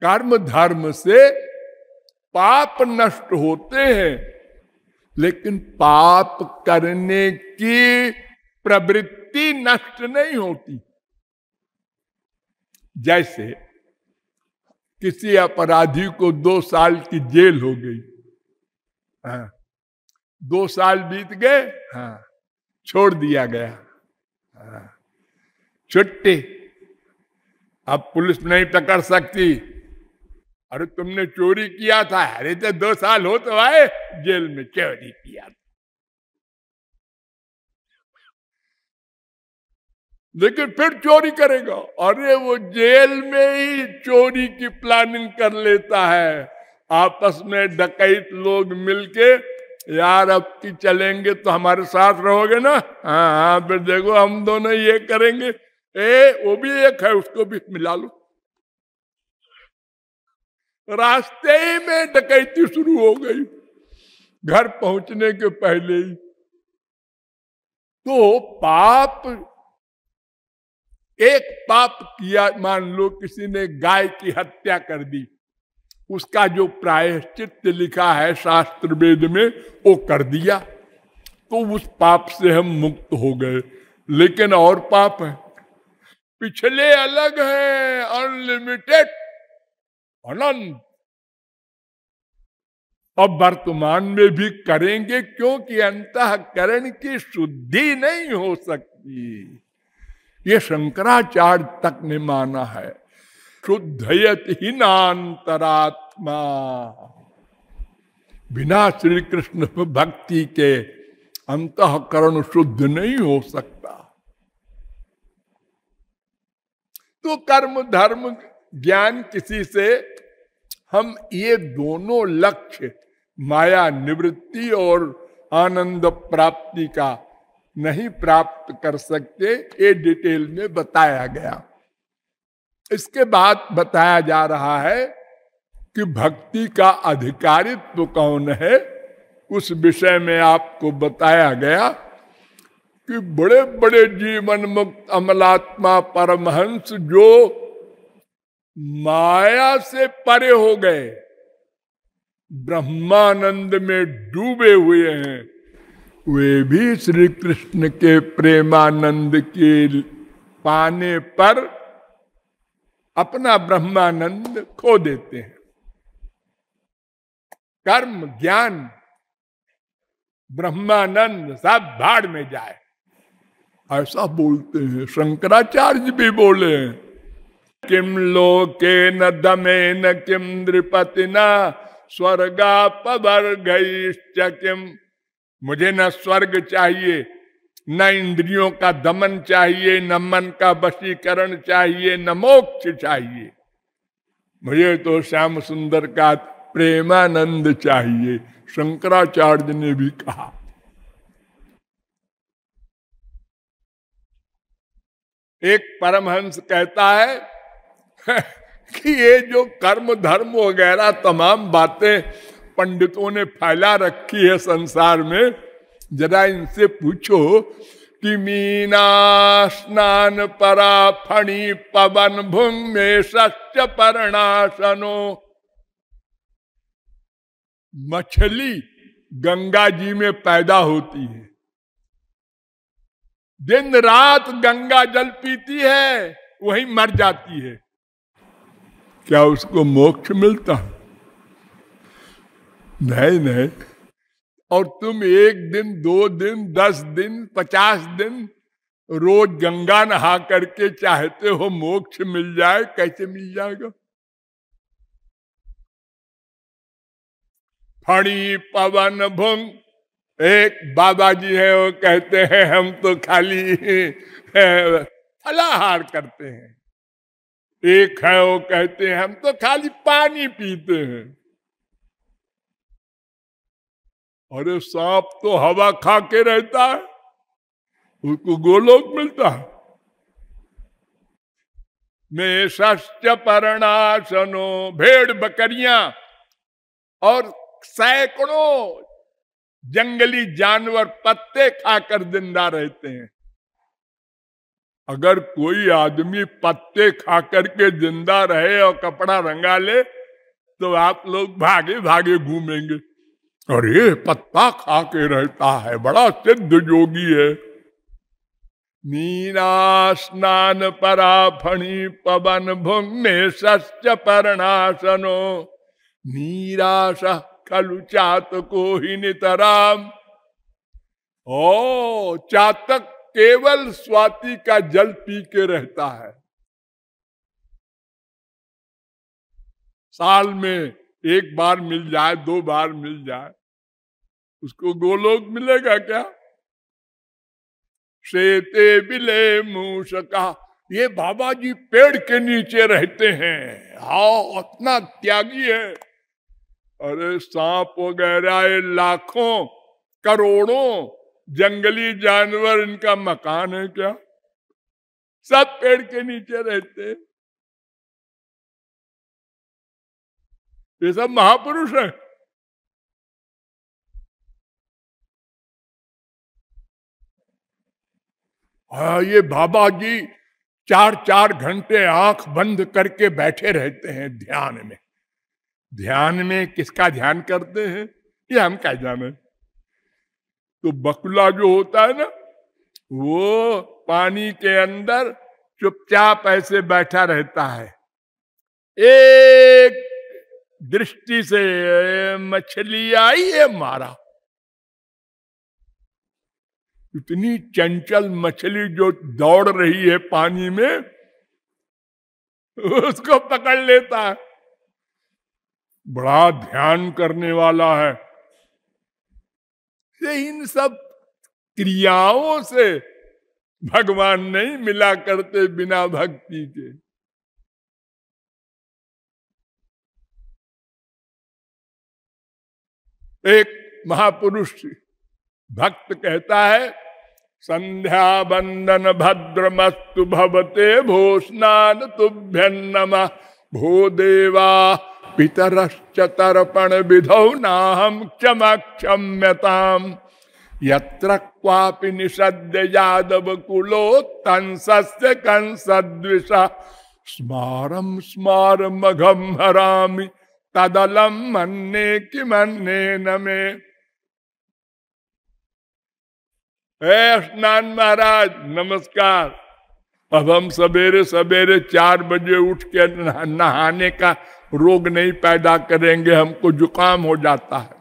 कर्म धर्म से पाप नष्ट होते हैं, लेकिन पाप करने की प्रवृत्ति नष्ट नहीं होती। जैसे किसी अपराधी को 2 साल की जेल हो गई, हाँ, 2 साल बीत गए, हाँ, छोड़ दिया गया, हाँ, छुट्टी। अब पुलिस नहीं पकड़ सकती, अरे तुमने चोरी किया था, अरे तो 2 साल हो तो आए जेल में, चोरी किया था। लेकिन फिर चोरी करेगा, अरे वो जेल में ही चोरी की प्लानिंग कर लेता है। आपस में डकैत लोग मिलके, यार अब की चलेंगे तो हमारे साथ रहोगे ना, हाँ हाँ, फिर देखो हम दोनों ये करेंगे, वो भी एक है, उसको भी मिला लो। रास्ते ही में डकैती शुरू हो गई, घर पहुंचने के पहले ही। तो पाप, एक पाप किया, मान लो किसी ने गाय की हत्या कर दी, उसका जो प्रायश्चित लिखा है शास्त्र वेद में वो कर दिया, तो उस पाप से हम मुक्त हो गए। लेकिन और पाप है, पिछले अलग है, अनलिमिटेड, अनंत, अब वर्तमान में भी करेंगे, क्योंकि अंतःकरण की शुद्धि नहीं हो सकती। ये शंकराचार्य तक ने माना है, शुद्धयत ही नान्तरात्मा, बिना श्री कृष्ण भक्ति के अंतःकरण शुद्ध नहीं हो सकता। तो कर्म धर्म ज्ञान किसी से हम ये दोनों लक्ष्य, माया निवृत्ति और आनंद प्राप्ति का, नहीं प्राप्त कर सकते। ये डिटेल में बताया गया। इसके बाद बताया जा रहा है कि भक्ति का अधिकारित्व कौन है। उस विषय में आपको बताया गया कि बड़े बड़े जीवन मुक्त अमलात्मा परमहंस जो माया से परे हो गए, ब्रह्मानंद में डूबे हुए हैं, वे भी श्री कृष्ण के प्रेमानंद के पाने पर अपना ब्रह्मानंद खो देते हैं। कर्म ज्ञान ब्रह्मानंद सब भाड़ में जाए, ऐसा बोलते हैं। शंकराचार्य भी बोले हैं, किम लोके न दमे न किम नृपतिना स्वर्गापवर्गैश्च किम। मुझे न स्वर्ग चाहिए, न इंद्रियों का दमन चाहिए, न मन का वशीकरण चाहिए, न मोक्ष चाहिए, मुझे तो श्याम सुंदर का प्रेमानंद चाहिए। शंकराचार्य ने भी कहा। एक परमहंस कहता है कि ये जो कर्म धर्म वगैरह तमाम बातें पंडितों ने फैला रखी है संसार में, जरा इनसे पूछो कि मीना स्नान परा फणी पवन भुंग में सच्च परणाशनो। मछली गंगा जी में पैदा होती है, दिन रात गंगा जल पीती है, वहीं मर जाती है, क्या उसको मोक्ष मिलता? नहीं नहीं। और तुम 1 दिन 2 दिन 10 दिन 50 दिन रोज गंगा नहा करके चाहते हो मोक्ष मिल जाए, कैसे मिल जाएगा? फणी पवन भुंग, एक बाबा जी है वो कहते हैं हम तो खाली फलाहार करते हैं। एक है वो कहते हैं हम तो खाली पानी पीते हैं। अरे सांप तो हवा खा के रहता है, उसको गोलोक मिलता है। में सश्च परणाशनो, भेड़ बकरियां और सैकड़ों जंगली जानवर पत्ते खाकर जिंदा रहते हैं। अगर कोई आदमी पत्ते खा करके जिंदा रहे और कपड़ा रंगा ले तो आप लोग भागे भागे घूमेंगे, अरे पत्ता खा के रहता है, बड़ा सिद्ध योगी है। मीना स्नान परा फणी पवन भूमि सश्च पर्णासनो नीराश खलु चातको ही नितराम। ओ चातक केवल स्वाति का जल पी के रहता है। साल में एक बार मिल जाए, 2 बार मिल जाए, उसको गोलोक मिलेगा क्या? शेते बिले मूषका, ये बाबा जी पेड़ के नीचे रहते हैं, हाँ इतना त्यागी है। अरे सांप वगैरह ये लाखों करोड़ों जंगली जानवर, इनका मकान है क्या? सब पेड़ के नीचे रहते, ये सब महापुरुष हैं। ये बाबा जी 4-4 घंटे आंख बंद करके बैठे रहते हैं ध्यान में। ध्यान में किसका ध्यान करते हैं ये हम क्या जाने। तो बकुला जो होता है ना, वो पानी के अंदर चुपचाप ऐसे बैठा रहता है। एक दृष्टि से मछली आई, ये मारा। इतनी चंचल मछली जो दौड़ रही है पानी में, उसको पकड़ लेता है। बड़ा ध्यान करने वाला है। इन सब क्रियाओं से भगवान नहीं मिला करते बिना भक्ति के। एक महापुरुष भक्त कहता है, संध्या बंदन भद्रमस्तु भवते भो स्नान तुभ्यं नमः भो देवा पितरश्च तर्पण विधौ नाहं क्षमा क्षम्यताम् यत्र क्वापि निषद्य यादव कुलो तंसस्य कंसद्विषा स्मारं स्मारमघं हरामि तदलम मन्ने कि मन्ने न मे। स्नान महाराज नमस्कार। अब हम सवेरे सवेरे 4 बजे उठ के नहाने का रोग नहीं पैदा करेंगे, हमको जुकाम हो जाता है।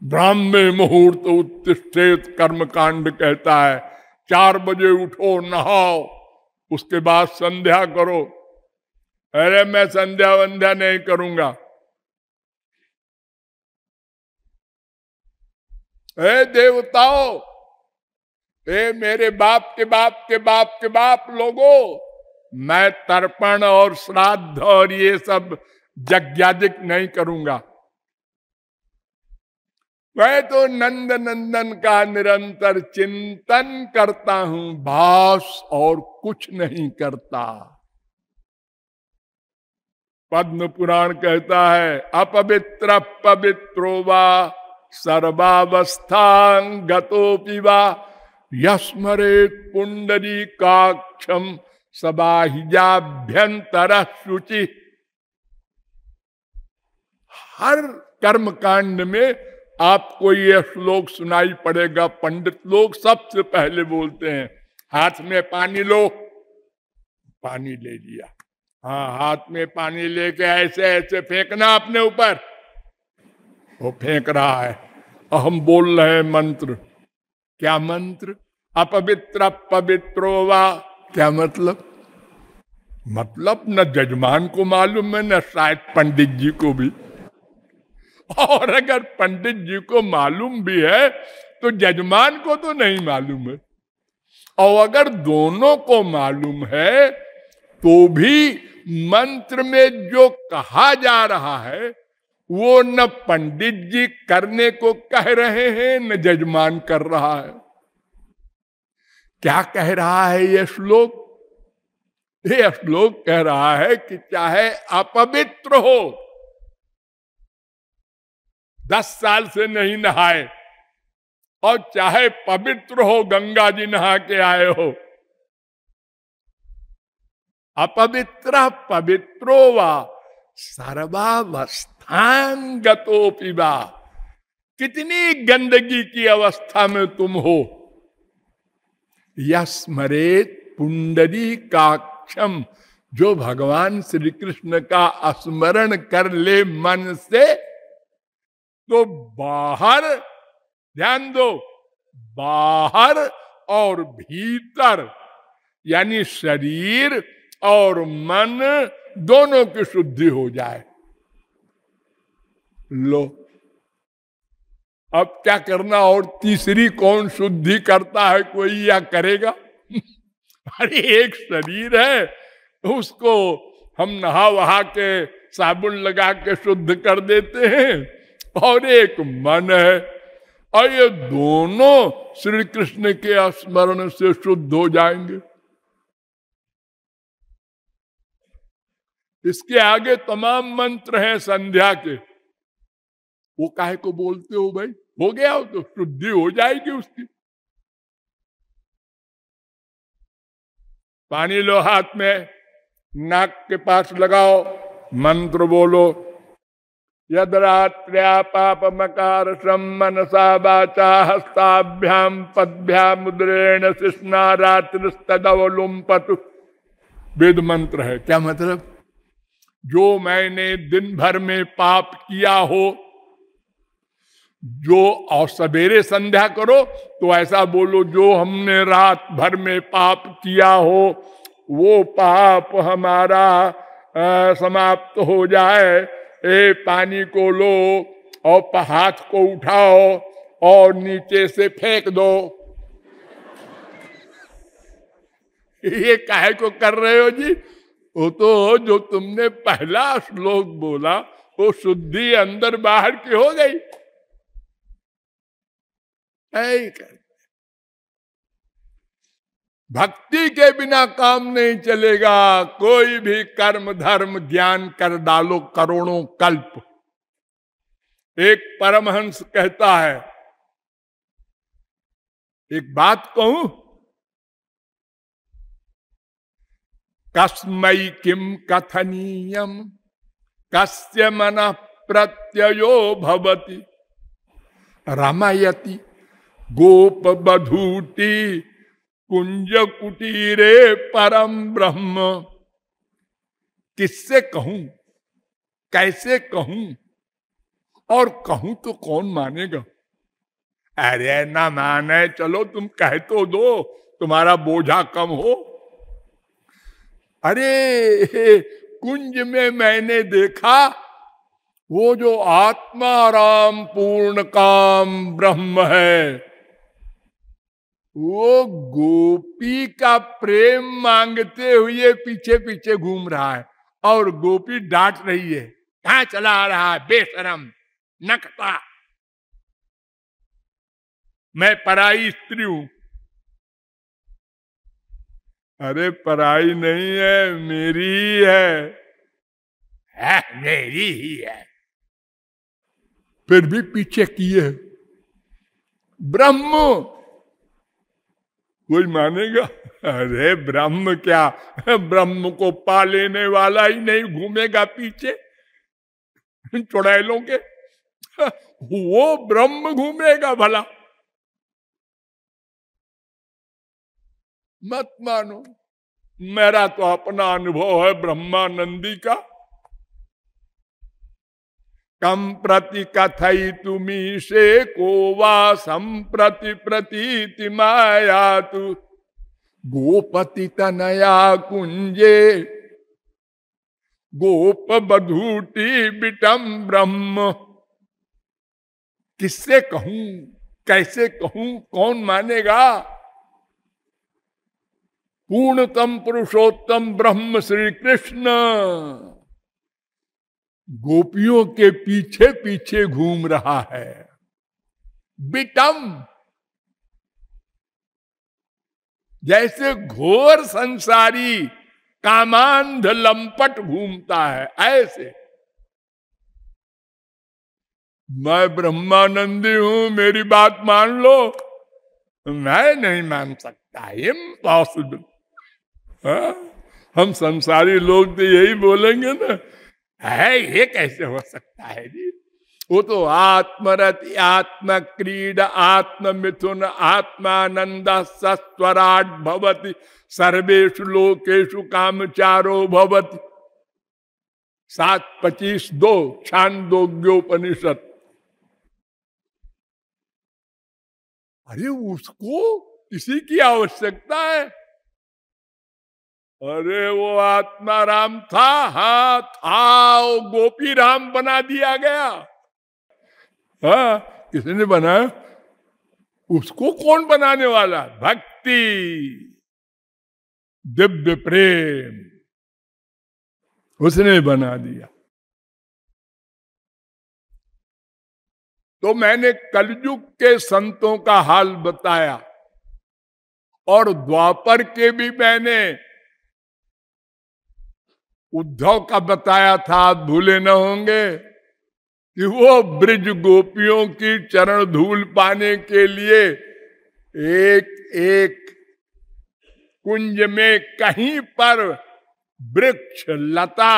ब्राह्मे मुहूर्त उत्तिष्ठेत कर्मकांड कहता है, 4 बजे उठो, नहाओ, उसके बाद संध्या करो। अरे मैं संध्या वंध्या नहीं करूंगा। हे देवताओं, हे मेरे बाप के बाप के बाप के बाप लोगों, मैं तर्पण और श्राद्ध और ये सब यज्ञादिक नहीं करूंगा। मैं तो नंद नंदन का निरंतर चिंतन करता हूं, बस और कुछ नहीं करता। पद्म पुराण कहता है, अपवित्र पवित्रो वा सर्वावस्थां गतोपि वा यस्मरेत् पुंडरीकाक्षं सबाहिजाभ्यंतर शुचि। हर कर्म कांड में आपको ये श्लोक सुनाई पड़ेगा। पंडित लोग सबसे पहले बोलते हैं, हाथ में पानी लो। पानी ले लिया, हाँ हाथ में पानी लेके ऐसे ऐसे फेंकना अपने ऊपर। वो फेंक रहा है, हम बोल रहे हैं मंत्र। क्या मंत्र? अपवित्र पवित्रो वा। क्या मतलब? मतलब न जजमान को मालूम है, न शायद पंडित जी को भी। और अगर पंडित जी को मालूम भी है तो जजमान को तो नहीं मालूम है। और अगर दोनों को मालूम है तो भी मंत्र में जो कहा जा रहा है वो न पंडित जी करने को कह रहे हैं, न जजमान कर रहा है। क्या कह रहा है ये श्लोक? ये श्लोक कह रहा है कि चाहे अपवित्र हो, 10 साल से नहीं नहाए, और चाहे पवित्र हो, गंगा जी नहा के आए हो, अपवित्र पवित्रो वा सर्वावस्थांगतो पिबा, कितनी गंदगी की अवस्था में तुम हो, यस्मरेत पुंडरी काक्षम, जो भगवान श्री कृष्ण का स्मरण कर ले मन से, तो बाहर, ध्यान दो, बाहर और भीतर, यानी शरीर और मन दोनों की शुद्धि हो जाए। लो, अब क्या करना? और तीसरी कौन शुद्धि करता है कोई या करेगा? अरे एक शरीर है, उसको हम नहा वहा के साबुन लगा के शुद्ध कर देते हैं, और एक मन है, और ये दोनों श्री कृष्ण के स्मरण से शुद्ध हो जाएंगे। इसके आगे तमाम मंत्र हैं संध्या के, वो काहे को बोलते हो भाई? हो गया हो तो शुद्धि हो जाएगी उसकी। पानी लो हाथ में, नाक के पास लगाओ, मंत्र बोलो, यद्रात्र्या पाप मकार श्रम मनसा वाचा हस्ताभ्याम पद्भ्याम मुद्रेण शिष्णा रात्रिस्तदवलुम्पतु। वेद मंत्र है। क्या मतलब? जो मैंने दिन भर में पाप किया हो, जो, और सवेरे संध्या करो तो ऐसा बोलो, जो हमने रात भर में पाप किया हो वो पाप हमारा समाप्त हो जाए। ए पानी को लो और हाथ को उठाओ और नीचे से फेंक दो। ये काहे को कर रहे हो जी? वो तो जो तुमने पहला श्लोक बोला वो शुद्धि अंदर बाहर की हो गई। भक्ति के बिना काम नहीं चलेगा। कोई भी कर्म धर्म ज्ञान कर डालो करोड़ों कल्प। एक परमहंस कहता है, एक बात कहूं, कस्मै किम कथनीयम कस्य मनः प्रत्ययो भवति रमयति गोप बधूटी कुंज कुटीरे परम ब्रह्म। किससे कहूं, कैसे कहूं, और कहूं तो कौन मानेगा? अरे ना माने, चलो तुम कह तो दो, तुम्हारा बोझा कम हो। अरे कुंज में मैंने देखा वो जो आत्मा राम पूर्ण काम ब्रह्म है, वो गोपी का प्रेम मांगते हुए पीछे पीछे घूम रहा है, और गोपी डांट रही है, कहां चला आ रहा है बेशरम नखता, मैं पराई स्त्री हूं। अरे पराई नहीं है, मेरी ही है, मेरी ही है, फिर भी पीछे किए। ब्रह्म कोई मानेगा? अरे ब्रह्म क्या, ब्रह्म को पा लेने वाला ही नहीं घूमेगा पीछे चुड़ैलों के, वो ब्रह्म घूमेगा भला? मत मानो। मेरा तो अपना अनुभव है ब्रह्मानंदी का। कम प्रति कथई तुम्ही से को वा संप्रति प्रतीति माया तु गोपति तनया कुंजे गोप बधूटी बिटम ब्रह्म। किससे कहूं, कैसे कहूं, कौन मानेगा? पूर्णतम पुरुषोत्तम ब्रह्म श्री कृष्ण गोपियों के पीछे पीछे घूम रहा है। बिटम, जैसे घोर संसारी कामांध लंपट घूमता है, ऐसे मैं ब्रह्मानंदी हूं, मेरी बात मान लो। मैं नहीं मान सकता, इम्पॉसिबल। हम संसारी लोग तो यही बोलेंगे ना, है ये कैसे हो सकता है जी। वो तो आत्मरत, आत्म क्रीड, आत्म मिथुन, आत्मानंद सस्वराट भवति, सर्वेषु लोकेषु कामचारो भवति। 7:25 छांदोग्योपनिषद। अरे उसको किसी की आवश्यकता है? अरे वो आत्मा राम था, हाँ था, वो गोपी राम बना दिया गया। हाँ, किसने बनाया? उसको कौन बनाने वाला? भक्ति, दिव्य प्रेम, उसने बना दिया। तो मैंने कलयुग के संतों का हाल बताया, और द्वापर के भी मैंने उद्धव का बताया था, आप भूले न होंगे, कि वो ब्रिज गोपियों की चरण धूल पाने के लिए एक एक कुंज में कहीं पर वृक्ष लता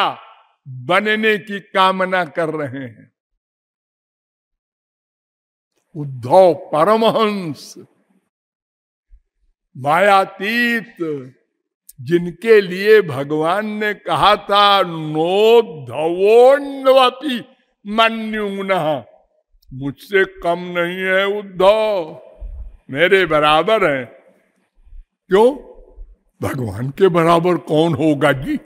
बनने की कामना कर रहे हैं। उद्धव परमहंस, मायातीत, जिनके लिए भगवान ने कहा था नोद्धवोन्नवपि मन्युनः, मुझसे कम नहीं है उद्धव, मेरे बराबर है। क्यों? भगवान के बराबर कौन होगा जी?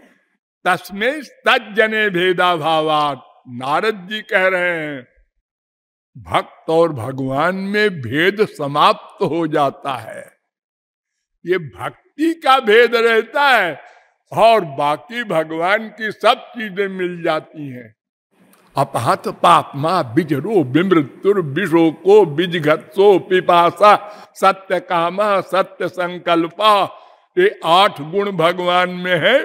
तस्मै तज्जने भेदा भावात, नारद जी कह रहे हैं, भक्त और भगवान में भेद समाप्त हो जाता है। ये भक्ति का भेद रहता है, और बाकी भगवान की सब चीजें मिल जाती हैं। अपहत पापमा बिजरो विमृत्युर विशोको बिजघत्सो पिपासा सत्य कामा सत्य संकल्पा, ये 8 गुण भगवान में है।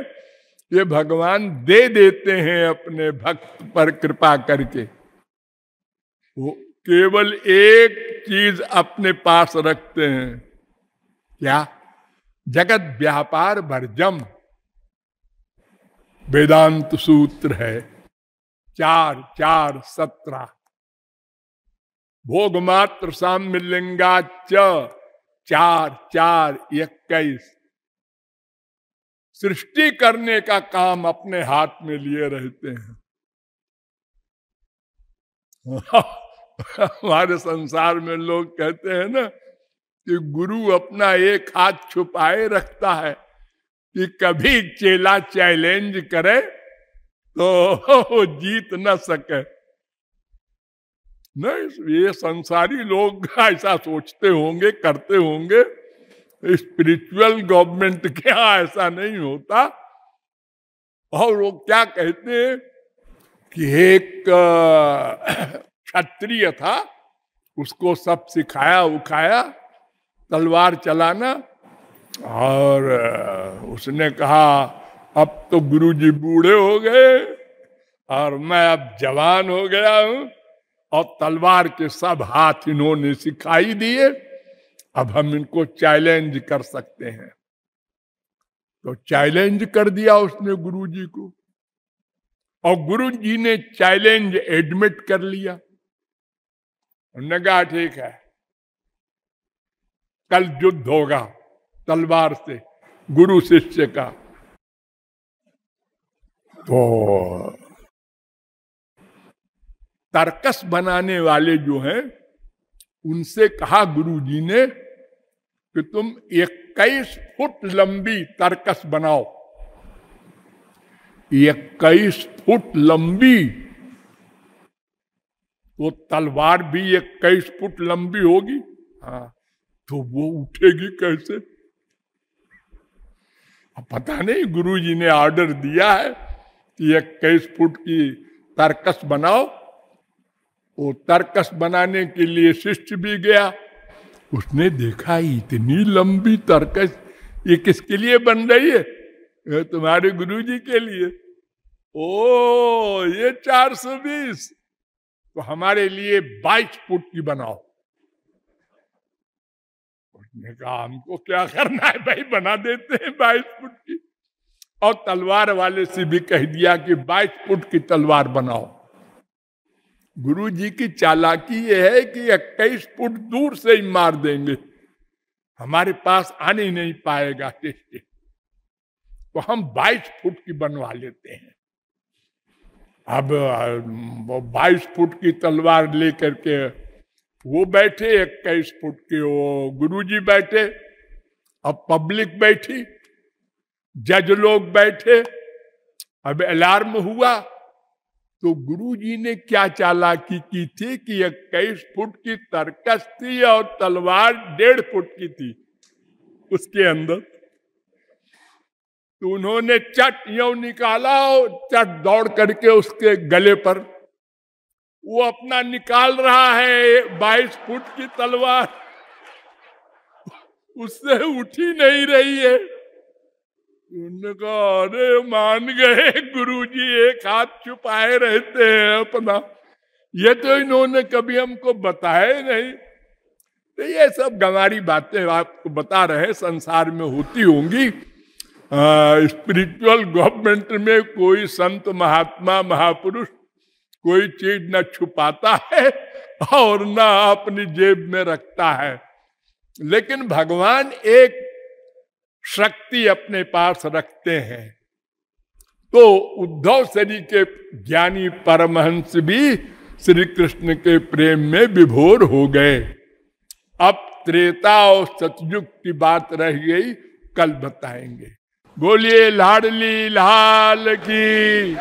ये भगवान दे देते हैं अपने भक्त पर कृपा करके। वो केवल एक चीज अपने पास रखते हैं, क्या? जगत व्यापार वर्जम, वेदांत सूत्र है 4:4:17। भोग मात्र साम्य लिंगाच 4:4:21। सृष्टि करने का काम अपने हाथ में लिए रहते हैं। हमारे संसार में लोग कहते हैं ना कि गुरु अपना एक हाथ छुपाए रखता है, कि कभी चेला चैलेंज करे तो जीत न सके। नहीं, ये संसारी लोग ऐसा सोचते होंगे, करते होंगे। स्पिरिचुअल गवर्नमेंट के यहाँ ऐसा नहीं होता। और वो क्या कहते हैं कि एक क्षत्रिय था, उसको सब सिखाया उखाया तलवार चलाना, और उसने कहा अब तो गुरुजी बूढ़े हो गए और मैं अब जवान हो गया हूं, और तलवार के सब हाथ इन्होंने सिखाई दिए, अब हम इनको चैलेंज कर सकते हैं। तो चैलेंज कर दिया उसने गुरुजी को, और गुरुजी ने चैलेंज एडमिट कर लिया। उन्होंने कहा ठीक है, कल युद्ध होगा तलवार से गुरु शिष्य का। तो तर्कस बनाने वाले जो हैं, उनसे कहा गुरुजी ने कि तुम 21 फुट लंबी तर्कस बनाओ। 21 फुट लंबी, तो तलवार भी 21 फुट लंबी होगी। हाँ, तो वो उठेगी कैसे? अब पता नहीं, गुरुजी ने ऑर्डर दिया है कि 21 फुट की तर्कस बनाओ। वो तर्कस बनाने के लिए शिष्य भी गया। उसने देखा इतनी लंबी तर्कस, ये किसके लिए बन रही है? ये तुम्हारे गुरुजी के लिए। ओ, ये 420। तो हमारे लिए 22 फुट की बनाओ। उसने कहा हमको क्या करना है भाई, बना देते हैं 22 फुट की। और तलवार वाले से भी कह दिया कि 22 फुट की तलवार बनाओ। गुरु जी की चालाकी यह है कि 21 फुट दूर से ही मार देंगे, हमारे पास आने नहीं पाएगा टेस्ट। तो हम 22 फुट की बनवा लेते हैं। अब वो 22 फुट की तलवार लेकर के वो बैठे, 21 फुट के वो गुरुजी बैठे, अब पब्लिक बैठी, जज लोग बैठे। अब अलार्म हुआ तो गुरुजी ने क्या चालाकी की थी कि 21 फुट की तरकस थी और तलवार 1.5 फुट की थी उसके अंदर। तो उन्होंने चट यूं निकाला और चट दौड़ करके उसके गले पर, वो अपना निकाल रहा है 22 फुट की तलवार, उससे उठी नहीं रही है। उन्होंने कहा अरे मान गए गुरुजी, एक हाथ छुपाए रहते हैं अपना, ये तो इन्होंने कभी हमको बताया नहीं। तो ये सब गंवारी बातें आपको बता रहे, संसार में होती होंगी। स्पिरिचुअल गवर्नमेंट में कोई संत महात्मा महापुरुष कोई चीज न छुपाता है और न अपनी जेब में रखता है, लेकिन भगवान एक शक्ति अपने पास रखते हैं। तो उद्धव श्री के ज्ञानी परमहंस भी श्री कृष्ण के प्रेम में विभोर हो गए। अब त्रेता और सतयुग की बात रह गई, कल बताएंगे। बोलिए लाडली लाल की।